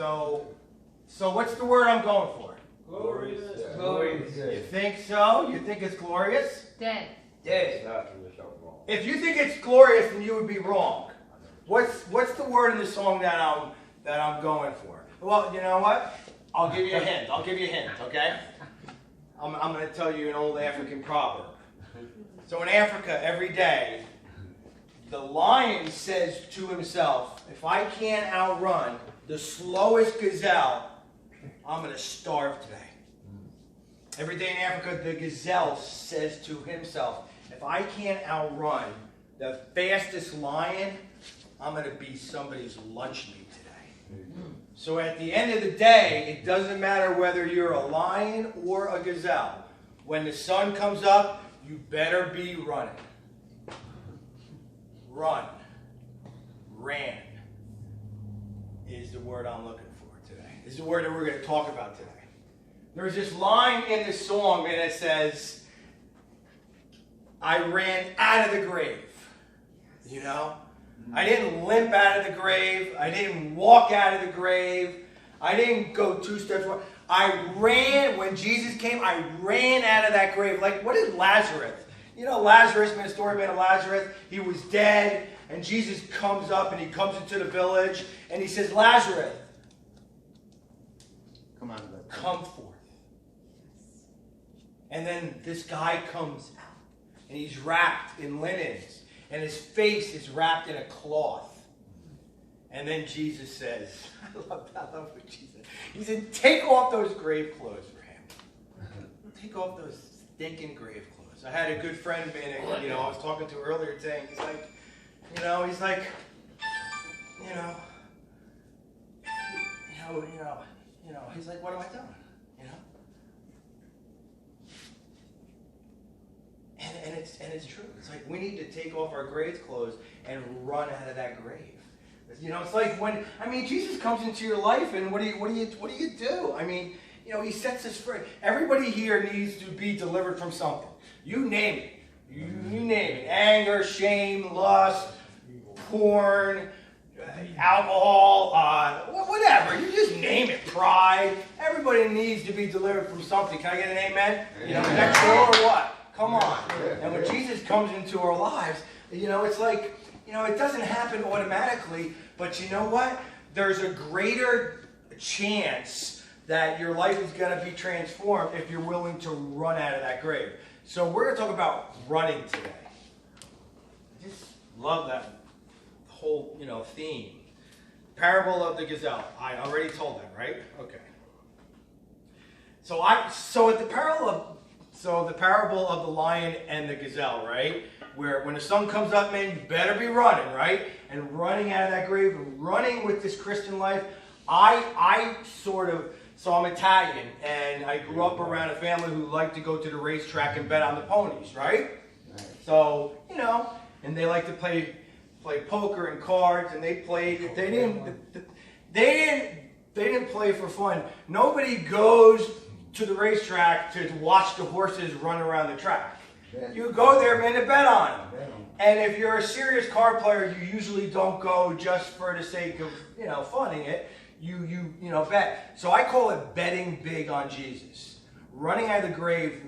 So what's the word I'm going for? Glorious. Yeah. Glorious. You think so? You think it's glorious? Dead. Dead. If you think it's glorious, then you would be wrong. What's the word in the song that I'm going for? Well, you know what? I'll give you a hint. Okay? I'm going to tell you an old African proverb. So in Africa, every day, the lion says to himself, if I can't outrun the slowest gazelle, I'm going to starve today. Every day in Africa, the gazelle says to himself, if I can't outrun the fastest lion, I'm going to be somebody's lunch meat today. So at the end of the day, it doesn't matter whether you're a lion or a gazelle. When the sun comes up, you better be running. Run. Ran is the word I'm looking for today. This is the word that we're going to talk about today. There's this line in this song, man, that says, I ran out of the grave. You know? I didn't limp out of the grave. I didn't walk out of the grave. I didn't go 2 steps forward. I ran, when Jesus came, I ran out of that grave. Like, what is Lazarus? You know Lazarus, man, the story man of Lazarus, he was dead, and Jesus comes up, and he comes into the village, and he says, Lazarus, come forth. And then this guy comes out, and he's wrapped in linens, and his face is wrapped in a cloth. And then Jesus says, I love what Jesus said. He said, take off those grave clothes for him. Take off those stinking grave clothes. I had a good friend, man, I was talking to earlier today, and he's like, he's like, what am I doing? And it's true. It's like we need to take off our grave clothes and run out of that grave. It's like when Jesus comes into your life, and what do you do? He sets us free. Everybody here needs to be delivered from something. You name it. You name it. Anger, shame, lust, porn, alcohol, whatever. You just name it. Pride. Everybody needs to be delivered from something. Can I get an amen? Next door or what? Come on. And when Jesus comes into our lives, it's like, it doesn't happen automatically, but you know what? There's a greater chance that your life is going to be transformed if you're willing to run out of that grave. So we're going to talk about running today. I just love that whole, theme. Parable of the gazelle. I already told that, right? Okay. So the parable of the lion and the gazelle, right? Where when the sun comes up, man, you better be running, right? And running out of that grave, and running with this Christian life. So I'm Italian, and I grew up around a family who liked to go to the racetrack and bet on the ponies, right? Nice. So, and they like to play poker and cards, and they didn't play for fun. Nobody goes to the racetrack to watch the horses run around the track. Yeah. You go there, man, to bet on them. Yeah. And if you're a serious card player, you usually don't go just for the sake of, funning it. You bet. So I call it betting big on Jesus. Running out of the grave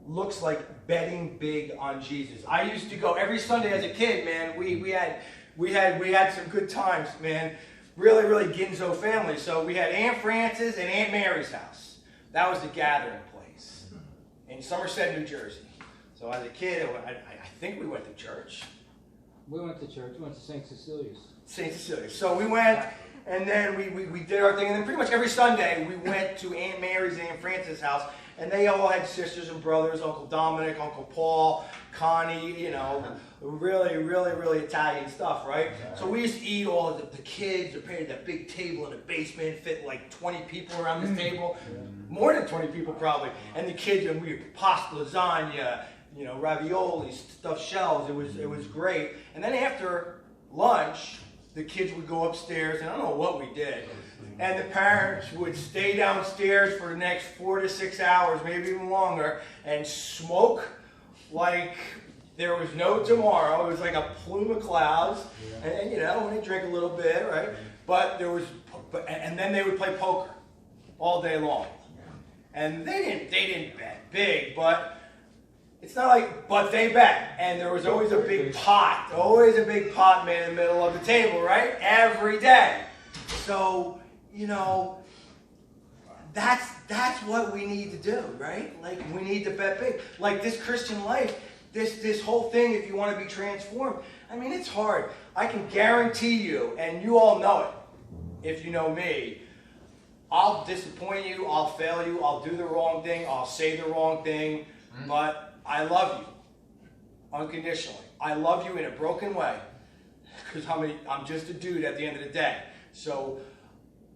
looks like betting big on Jesus. I used to go every Sunday as a kid, man. We had some good times, man. Really, really Ginzo family. So we had Aunt Frances and Aunt Mary's house. That was the gathering place in Somerset, New Jersey. So as a kid, I think we went to church. We went to church. We went to St. Cecilia's. St. Cecilia's. So we went, and then we did our thing. And then pretty much every Sunday, we went to Aunt Mary's and Aunt Frances' house. And they all had sisters and brothers, Uncle Dominic, Uncle Paul, Connie, really, really, really Italian stuff, right? So we used to eat all of the kids. They painted that big table in the basement, fit like 20 people around this table. More than 20 people probably. And the kids, and we had pasta, lasagna, ravioli, stuffed shells. It was great. And then after lunch, the kids would go upstairs, and I don't know what we did. And the parents would stay downstairs for the next 4 to 6 hours, maybe even longer, and smoke like there was no tomorrow. It was like a plume of clouds. And we drink a little bit, right? But there was and then they would play poker all day long. And they didn't bet big, but it's not like, but they bet. And there was always a big pot, man, in the middle of the table, right? Every day. So, that's what we need to do, right? Like, we need to bet big. Like, this Christian life, this whole thing, if you want to be transformed, I mean, it's hard. I can guarantee you, and you all know it, if you know me, I'll disappoint you, I'll fail you, I'll do the wrong thing, I'll say the wrong thing, but I love you unconditionally. I love you in a broken way, because I'm just a dude at the end of the day. So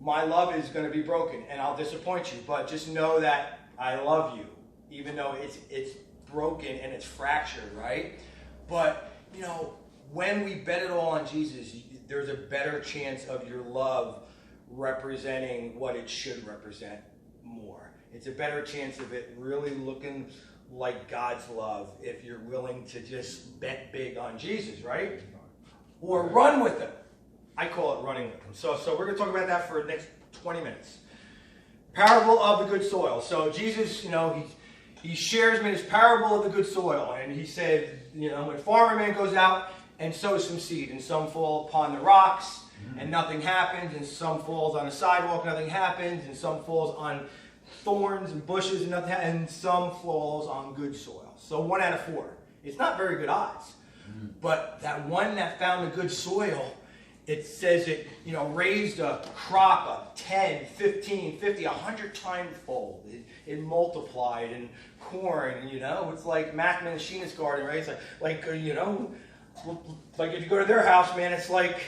my love is going to be broken, and I'll disappoint you, but just know that I love you, even though it's broken and it's fractured, right? But, when we bet it all on Jesus, there's a better chance of your love representing what it should represent more. It's a better chance of it really looking like God's love if you're willing to just bet big on Jesus, right? Or run with him. I call it running with him. So we're going to talk about that for the next 20 minutes. Parable of the good soil. So Jesus, he shares me this parable of the good soil. And he said, when farmer man goes out and sows some seed, and some fall upon the rocks, and nothing happens, and some falls on a sidewalk, nothing happens, and some falls on thorns and bushes, and nothing happens, and some falls on good soil. So 1 out of 4. It's not very good odds. But that one that found the good soil, it says it, raised a crop of 10, 15, 50, 100 times fold. It multiplied, and corn, it's like Mac Mancini's garden, right? It's like if you go to their house, man, it's like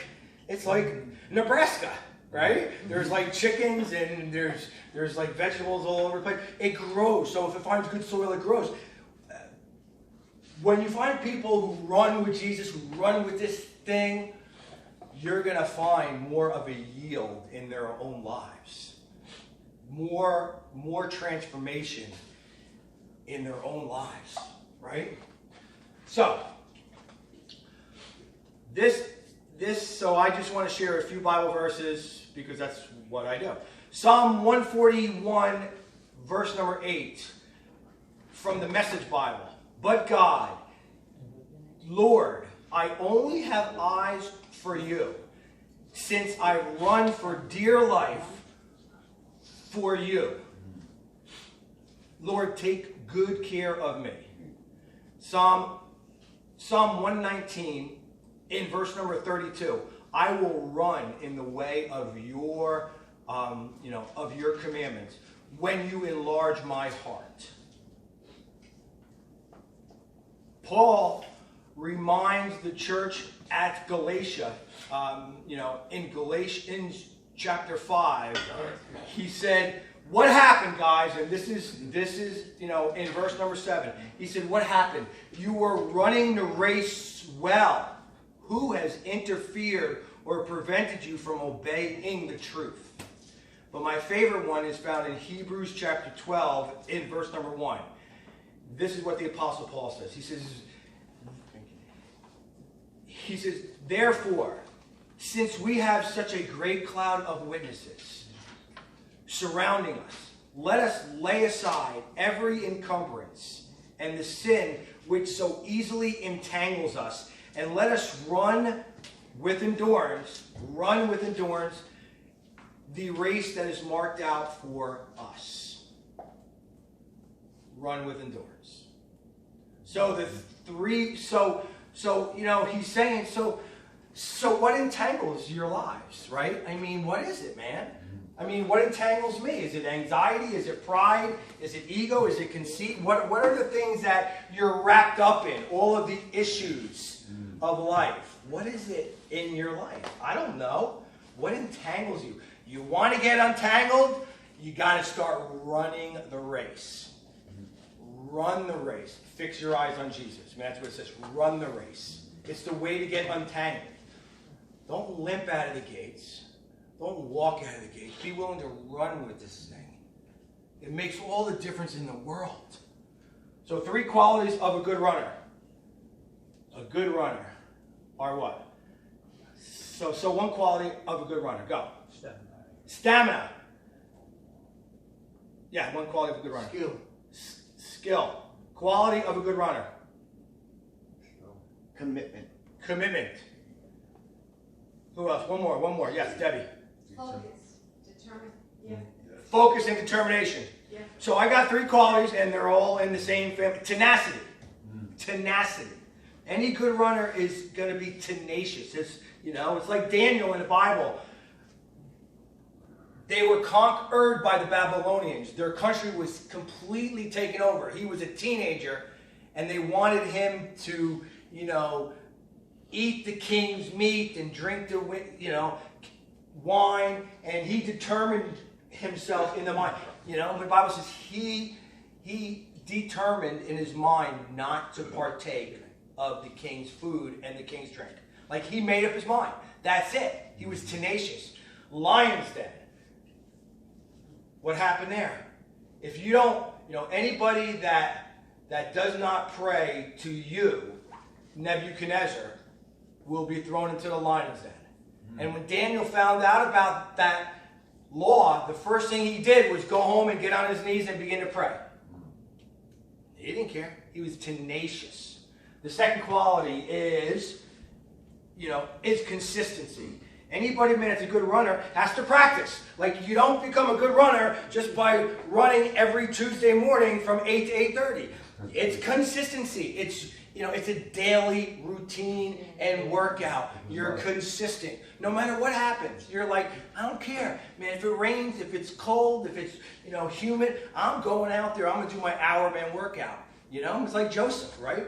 Nebraska, right? There's like chickens, and there's like vegetables all over the place. It grows. So if it finds good soil, it grows. When you find people who run with Jesus, who run with this thing, you're going to find more of a yield in their own lives. More transformation in their own lives, right? So, so I just want to share a few Bible verses because that's what I do. Psalm 141, verse number 8, from the Message Bible. But God, Lord, I only have eyes for you, since I run for dear life for you. Lord, take good care of me. Psalm 119, in verse number 32, I will run in the way of your commandments when you enlarge my heart. Paul reminds the church at Galatia, in chapter 5, he said, what happened, guys? And this is in verse number 7. He said, what happened? You were running the race well. Who has interfered or prevented you from obeying the truth? But my favorite one is found in Hebrews chapter 12, in verse number 1. This is what the Apostle Paul says. He says, therefore, since we have such a great cloud of witnesses surrounding us, let us lay aside every encumbrance and the sin which so easily entangles us, and let us run with endurance the race that is marked out for us. Run with endurance. So he's saying, so what entangles your lives, right? I mean, what is it, man? I mean, what entangles me? Is it anxiety? Is it pride? Is it ego? Is it conceit? What are the things that you're wrapped up in? All of the issues of life. What is it in your life? I don't know. What entangles you? You want to get untangled? You got to start running the race. Run the race. Fix your eyes on Jesus. I mean, that's what it says. Run the race. It's the way to get untangled. Don't limp out of the gates. Don't walk out of the gates. Be willing to run with this thing. It makes all the difference in the world. So 3 qualities of a good runner. A good runner are what? So one quality of a good runner. Go. Stamina. Yeah, one quality of a good runner. Skill. Skill. Quality of a good runner. Commitment. Commitment. Who else? One more. Yes, Debbie. Focus. Determined. Yeah. Focus and determination. Yeah. So I got 3 qualities, and they're all in the same family. Tenacity. Tenacity. Any good runner is going to be tenacious. It's like Daniel in the Bible. They were conquered by the Babylonians. Their country was completely taken over. He was a teenager, and they wanted him to, eat the king's meat and drink the, wine, and he determined himself in the mind. The Bible says he determined in his mind not to partake of the king's food and the king's drink. Like, he made up his mind. That's it. He was tenacious. Lion's Den. What happened there? If you don't, anybody that does not pray to you, Nebuchadnezzar, will be thrown into the lion's den. And when Daniel found out about that law, the first thing he did was go home and get on his knees and begin to pray. He didn't care. He was tenacious. The second quality is consistency. Anybody, man, that's a good runner has to practice. Like, you don't become a good runner just by running every Tuesday morning from 8 to 8:30. It's consistency. It's a daily routine and workout. You're consistent. No matter what happens, you're like, I don't care. Man, if it rains, if it's cold, if it's, humid, I'm going out there. I'm going to do my hour-man workout. It's like Joseph, right?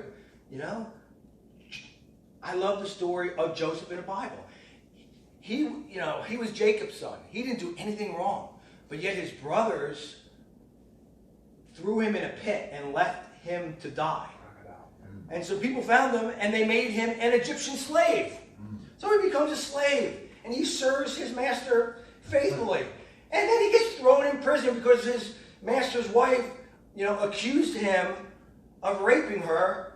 I love the story of Joseph in the Bible. He was Jacob's son. He didn't do anything wrong. But yet his brothers threw him in a pit and left him to die. And so people found him, and they made him an Egyptian slave. So he becomes a slave, and he serves his master faithfully. And then he gets thrown in prison because his master's wife, accused him of raping her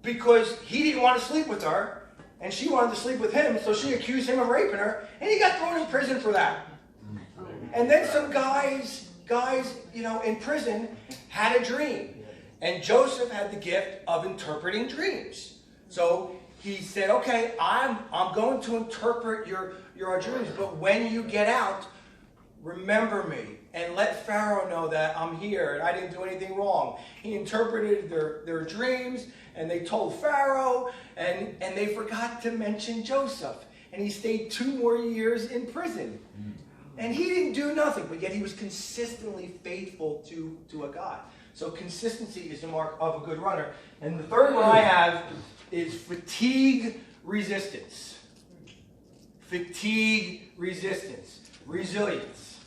because he didn't want to sleep with her, and she wanted to sleep with him, so she accused him of raping her, and he got thrown in prison for that. And then some guys, in prison had a dream. And Joseph had the gift of interpreting dreams. So he said, okay, I'm going to interpret your dreams, but when you get out, remember me and let Pharaoh know that I'm here and I didn't do anything wrong. He interpreted their dreams, and they told Pharaoh, and they forgot to mention Joseph. And he stayed 2 more years in prison. And he didn't do nothing, but yet he was consistently faithful to a God. So consistency is the mark of a good runner. And the third one I have is fatigue resistance. Fatigue resistance. Resilience.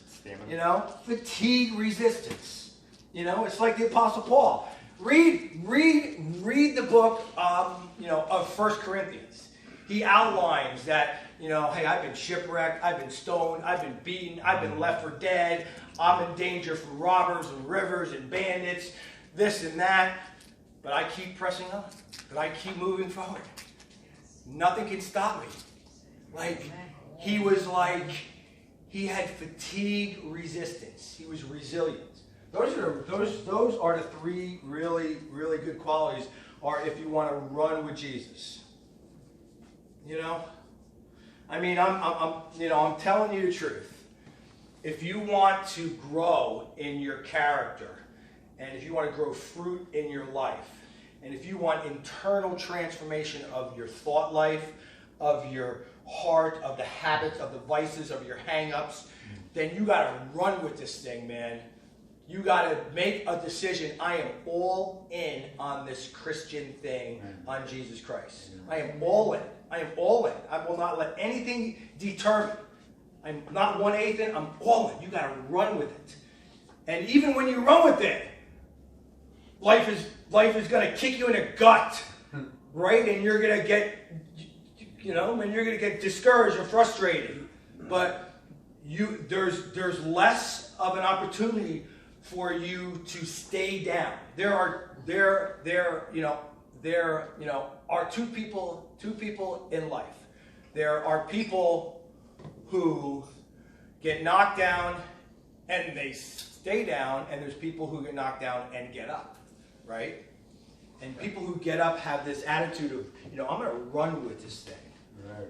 Fatigue resistance. It's like the Apostle Paul. Read the book of 1 Corinthians. He outlines that, hey, I've been shipwrecked, I've been stoned, I've been beaten, I've been left for dead, I'm in danger from robbers and rivers and bandits, this and that. But I keep pressing on. But I keep moving forward. Nothing can stop me. He had fatigue resistance. He was resilient. Those are the 3 really, really good qualities, or if you want to run with Jesus. I'm telling you the truth. If you want to grow in your character, and if you want to grow fruit in your life, and if you want internal transformation of your thought life, of your heart, of the habits, of the vices, of your hang-ups, then you got to run with this thing, man. You got to make a decision. I am all in on this Christian thing, on Jesus Christ. I am all in. I am all in. I will not let anything deter me. I'm not 1/8 in. I'm all in. You got to run with it. And even when you run with it, life is going to kick you in the gut, right? And you're going to get, and you're going to get discouraged or frustrated. But there's less of an opportunity for you to stay down. There are two people in life. There are people who, get knocked down and they stay down, and there's people who get knocked down and get up, right? And people who get up have this attitude of, I'm going to run with this thing. Right.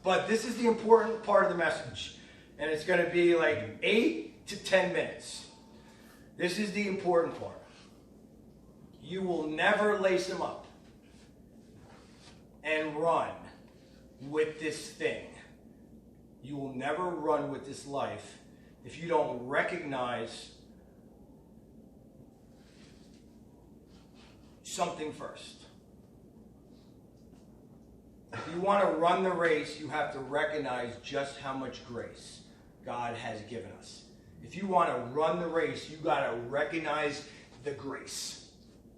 But this is the important part of the message. And it's going to be like 8 to 10 minutes. This is the important part. You will never lace them up and run with this thing. You will never run with this life if you don't recognize something first. If you want to run the race, you have to recognize just how much grace God has given us. If you want to run the race, you got to recognize the grace.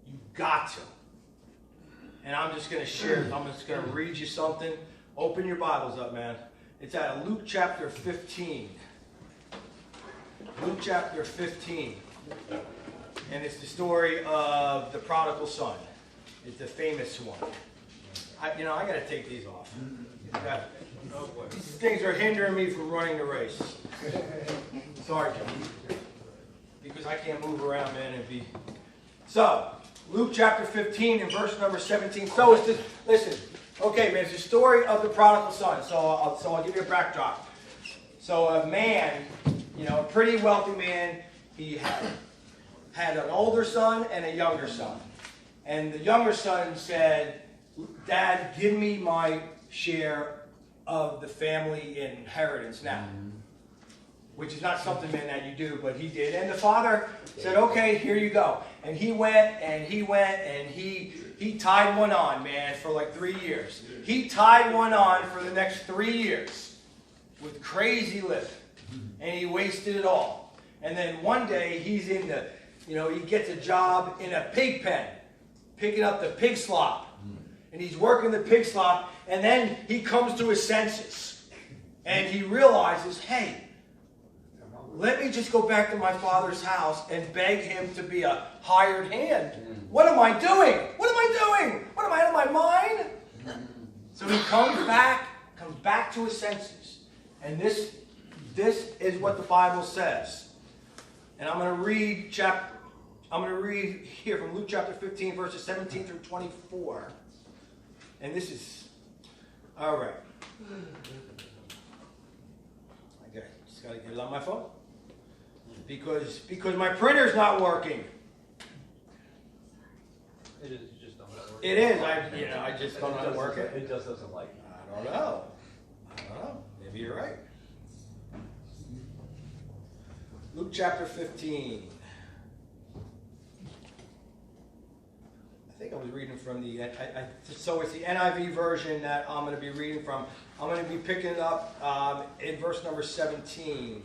You got to. And I'm just going to share, I'm just going to read you something. Open your Bibles up, man. It's out of Luke chapter 15. Luke chapter 15. And it's the story of the prodigal son. It's the famous one. I got to take these off. These things are hindering me from running the race. Sorry, John. Because I can't move around, man, So, Luke chapter 15 and verse number 17. So it's this, listen, okay, man, it's the story of the prodigal son. So I'll give you a backdrop. So a man, a pretty wealthy man, he had an older son and a younger son. And the younger son said, Dad, give me my share of the family inheritance now. Which is not something, man, that you do, but he did. And the father said, okay, here you go. And he went, and he tied one on, man, for like 3 years. He tied one on for the next 3 years with crazy living. And he wasted it all. And then one day, he's in the, he gets a job in a pig pen, picking up the pig slop. And he's working the pig slop, and then he comes to his senses. And he realizes, hey, let me just go back to my father's house and beg him to be a hired hand. What am I doing? What am I doing? What am I out of my mind? So he comes back to his senses. And this is what the Bible says. And I'm going to read here from Luke chapter 15, verses 17 through 24. And this is, all right. Okay, just got to get it on my phone. Because my printer's not working. It is, you just don't know. It is. I just don't know how to work it. It just doesn't like it. I don't know. Maybe you're right. Luke chapter 15. I think I was reading from so it's the NIV version that I'm going to be reading from. I'm going to be picking it up in verse number 17.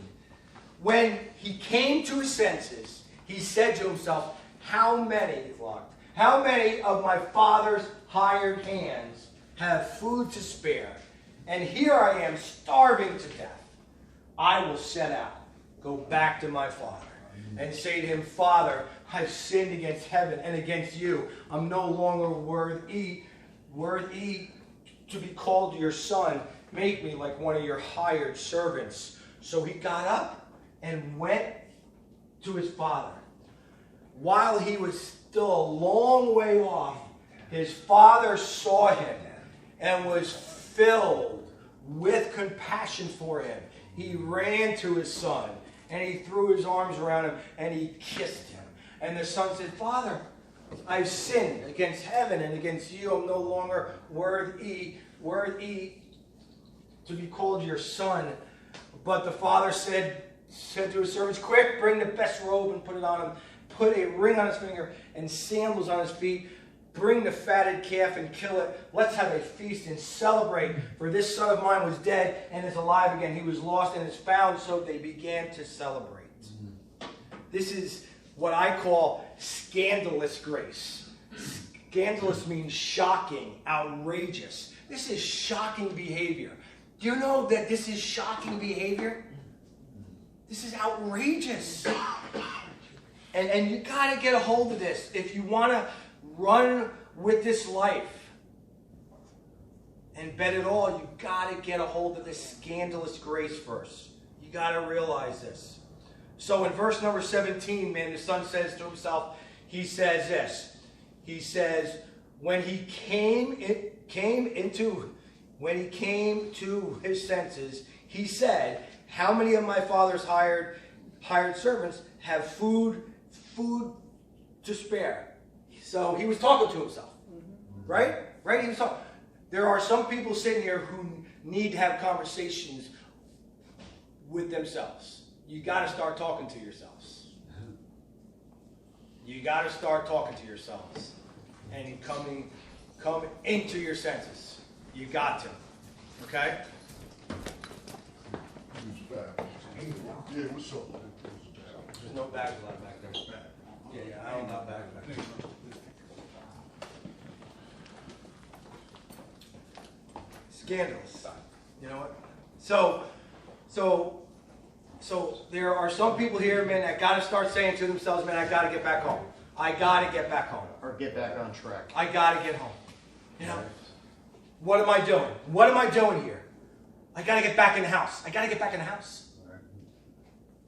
When he came to his senses, he said to himself, how many of my father's hired hands have food to spare? And here I am starving to death. I will set out, go back to my father, and say to him, Father, I've sinned against heaven and against you. I'm no longer worthy to be called your son. Make me like one of your hired servants. So he got up and went to his father. While he was still a long way off, his father saw him and was filled with compassion for him. He ran to his son and he threw his arms around him and he kissed him. And the son said, Father, I've sinned against heaven and against you. I'm no longer worthy to be called your son. But the father said to his servants, quick, bring the best robe and put it on him. Put a ring on his finger and sandals on his feet. Bring the fatted calf and kill it. Let's have a feast and celebrate. For this son of mine was dead and is alive again. He was lost and is found. So they began to celebrate. This is what I call scandalous grace. Scandalous means shocking, outrageous. This is shocking behavior. Do you know that this is shocking behavior? This is outrageous. And you got to get a hold of this if you want to run with this life. And bet it all, you got to get a hold of this scandalous grace first. You got to realize this. So in verse number 17, man, the son says to himself, he says this. He says, when he came to his senses, he said, how many of my father's hired servants have food to spare? So he was talking to himself, right? Right? He was talking. There are some people sitting here who need to have conversations with themselves. You got to start talking to yourselves. You got to start talking to yourselves and come into your senses. You got to. Okay? Yeah, what's up? There's no bags allowed back there. Yeah, I don't got bags back there. Scandalous. You know what? So there are some people here, man, that got to start saying to themselves, man, I got to get back home. I got to get back home. Or get back on track. I got to get home. You know? What am I doing? What am I doing here? I got to get back in the house. I got to get back in the house.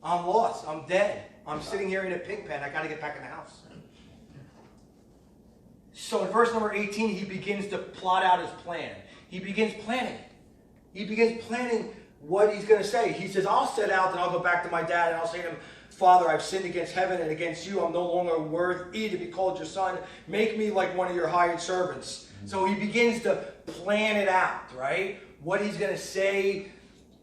I'm lost. I'm dead. I'm sitting here in a pig pen. I got to get back in the house. So in verse number 18, he begins to plot out his plan. He begins planning it. He begins planning what he's going to say. He says, I'll set out and I'll go back to my dad and I'll say to him, Father, I've sinned against heaven and against you. I'm no longer worthy to be called your son. Make me like one of your hired servants. So he begins to plan it out, right? What he's going to say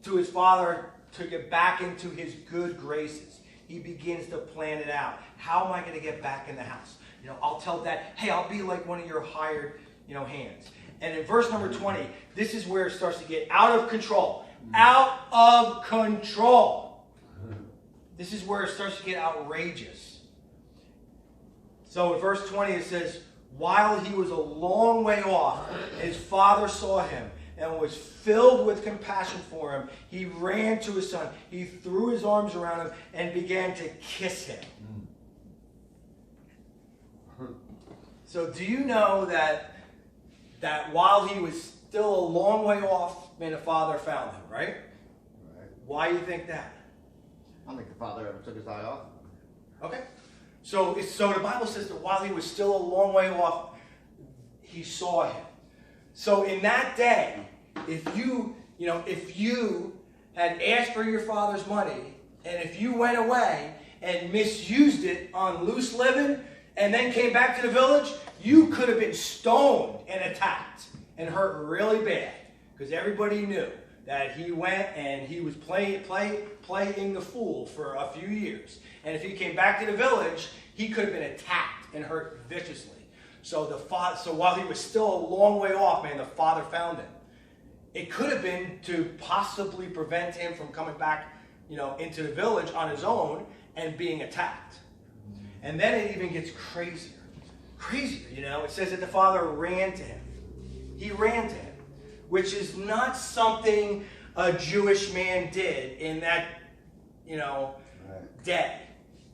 to his father to get back into his good graces. He begins to plan it out. How am I going to get back in the house? You know, I'll tell Dad, hey, I'll be like one of your hired, hands. And in verse number 20, this is where it starts to get out of control. Out of control. This is where it starts to get outrageous. So in verse 20 it says, while he was a long way off, his father saw him and was filled with compassion for him. He ran to his son. He threw his arms around him and began to kiss him. So do you know that while he was still a long way off, man, the father found him, right? Right. Why do you think that? I don't think the father ever took his eye off. Okay. So the Bible says that while he was still a long way off, he saw him. So in that day, if you had asked for your father's money, and if you went away and misused it on loose living, and then came back to the village, you could have been stoned and attacked and hurt really bad. Because everybody knew that he went and he was playing the fool for a few years. And if he came back to the village, he could have been attacked and hurt viciously. So while he was still a long way off, man, the father found him. It could have been to possibly prevent him from coming back, into the village on his own and being attacked. And then it even gets crazier. It says that the father ran to him. He ran to him, which is not something a Jewish man did in that, day.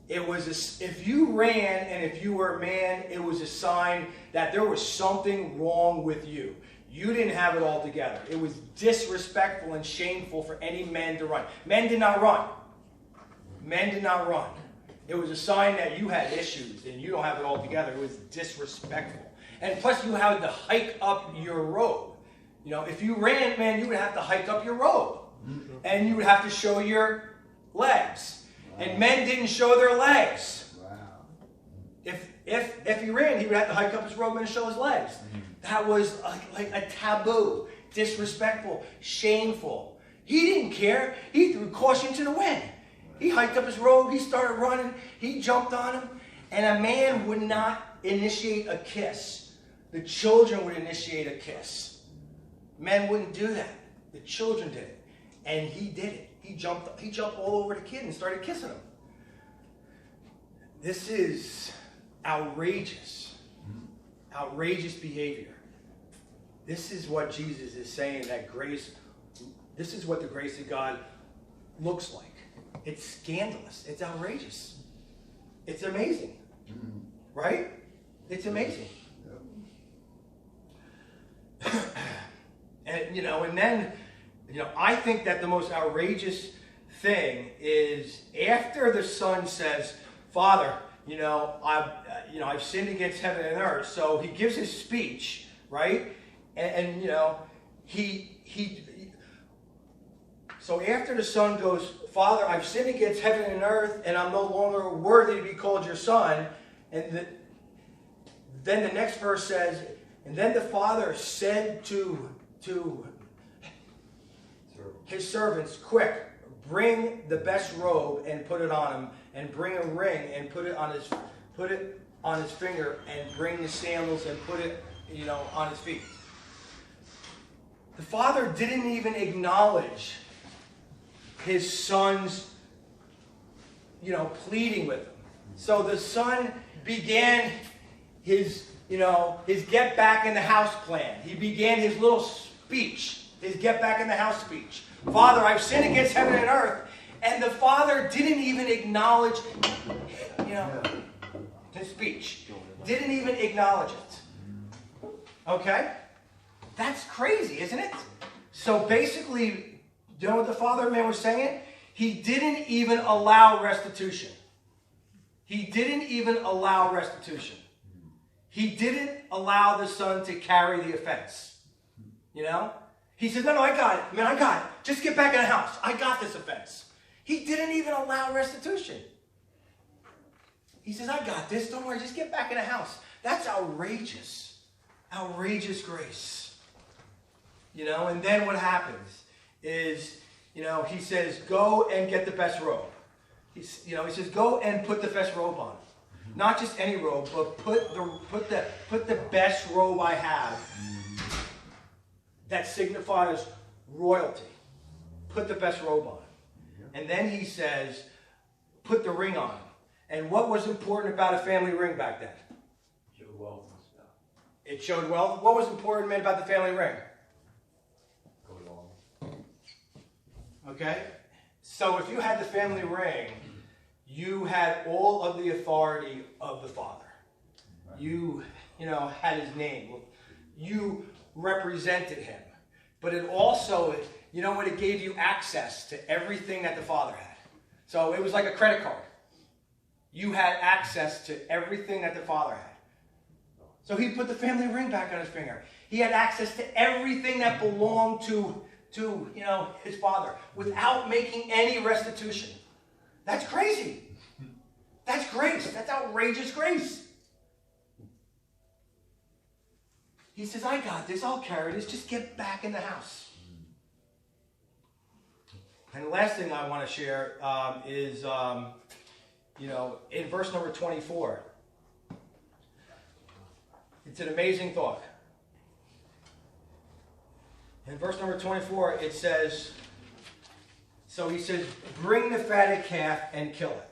It was if you ran and if you were a man, it was a sign that there was something wrong with you. You didn't have it all together. It was disrespectful and shameful for any men to run. Men did not run. Men did not run. It was a sign that you had issues and you don't have it all together. It was disrespectful. And plus you had to hike up your robe. If you ran, man, you would have to hike up your robe. And you would have to show your legs. Wow. And men didn't show their legs. Wow. If he ran, he would have to hike up his robe and show his legs. That was like a taboo, disrespectful, shameful. He didn't care. He threw caution to the wind. He hiked up his robe, he started running, he jumped on him, and a man would not initiate a kiss. The children would initiate a kiss. Men wouldn't do that. The children did it. And he did it. He jumped all over the kid and started kissing him. This is outrageous. Outrageous behavior. This is what Jesus is saying, that grace, this is what the grace of God looks like. It's scandalous. It's outrageous. It's amazing. Right? It's amazing. and then, I think that the most outrageous thing is after the son says, Father, I've sinned against heaven and earth. So he gives his speech, right? And so after the son goes, Father, I've sinned against heaven and earth, and I'm no longer worthy to be called your son. And then the next verse says, and then the father said to his servants, quick, bring the best robe and put it on him, and bring a ring and put it on his finger, and bring the sandals and put it, on his feet. The father didn't even acknowledge his son's, pleading with him. So the son began his get back in the house plan. He began his little speech, his get back in the house speech. Father, I've sinned against heaven and earth. And the father didn't even acknowledge, his speech. Didn't even acknowledge it. Okay? That's crazy, isn't it? So basically, you know what the father man was saying? He didn't even allow restitution. He didn't even allow restitution. He didn't allow the son to carry the offense. He said, no, I got it. Man, I got it. Just get back in the house. I got this offense. He didn't even allow restitution. He says, I got this. Don't worry. Just get back in the house. That's outrageous. Outrageous grace. And then what happens is, he says, go and get the best robe. He says, go and put the best robe on. Not just any robe, but put the best robe I have that signifies royalty. Put the best robe on. And then he says, put the ring on. And what was important about a family ring back then? Showed wealth and stuff. It showed wealth. What was important about the family ring? Go along. Okay? So if you had the family ring, you had all of the authority of the father. You had his name. You represented him. But it also, it gave you access to everything that the father had. So it was like a credit card. You had access to everything that the father had. So he put the family ring back on his finger. He had access to everything that belonged to his father without making any restitution. That's crazy. That's grace. That's outrageous grace. He says, I got this. I'll carry this. Just get back in the house. And the last thing I want to share is, in verse number 24. It's an amazing thought. In verse number 24, it says, so he says, bring the fatted calf and kill it.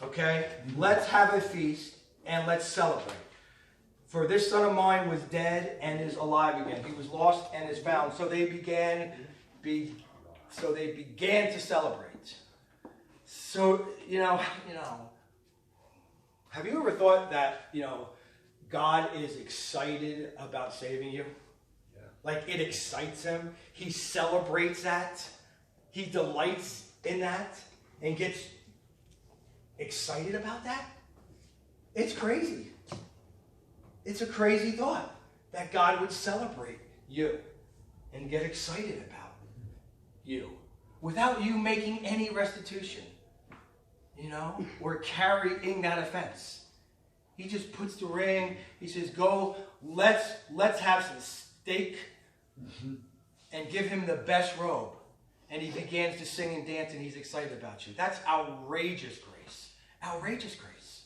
Okay? Let's have a feast and let's celebrate. For this son of mine was dead and is alive again. He was lost and is found. So they began to celebrate. So, have you ever thought that, God is excited about saving you? Yeah. Like it excites him. He celebrates that. He delights in that and gets excited about that. It's crazy. It's a crazy thought that God would celebrate you and get excited about you without you making any restitution, or carrying that offense. He just puts the ring. He says, go, let's have some steak and give him the best robe. And he begins to sing and dance and he's excited about you. That's outrageous grace. Outrageous grace.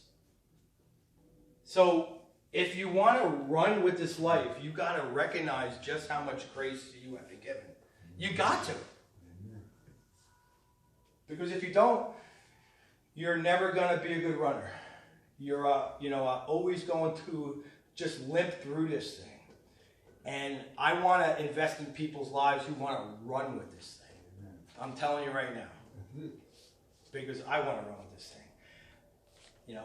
So if you want to run with this life, you got to recognize just how much grace you have been given. You got to. Because if you don't, you're never going to be a good runner. You're, always going to just limp through this thing. And I want to invest in people's lives who want to run with this thing. I'm telling you right now. Because I want to run with this thing.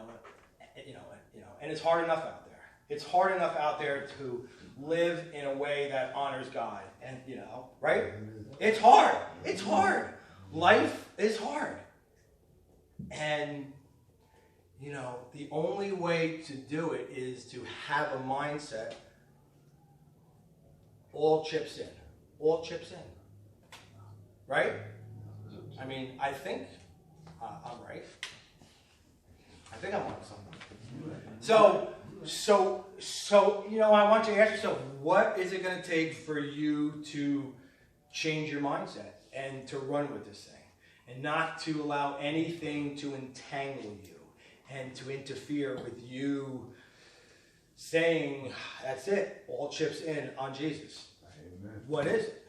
And it's hard enough out there. It's hard enough out there to live in a way that honors God. And, right? It's hard. It's hard. Life is hard. And, the only way to do it is to have a mindset. All chips in. All chips in. Right? I mean, I think I'm right. I think I'm on something. So, I want you to ask yourself, what is it going to take for you to change your mindset and to run with this thing and not to allow anything to entangle you and to interfere with you saying, that's it, all chips in on Jesus. Amen. What is it?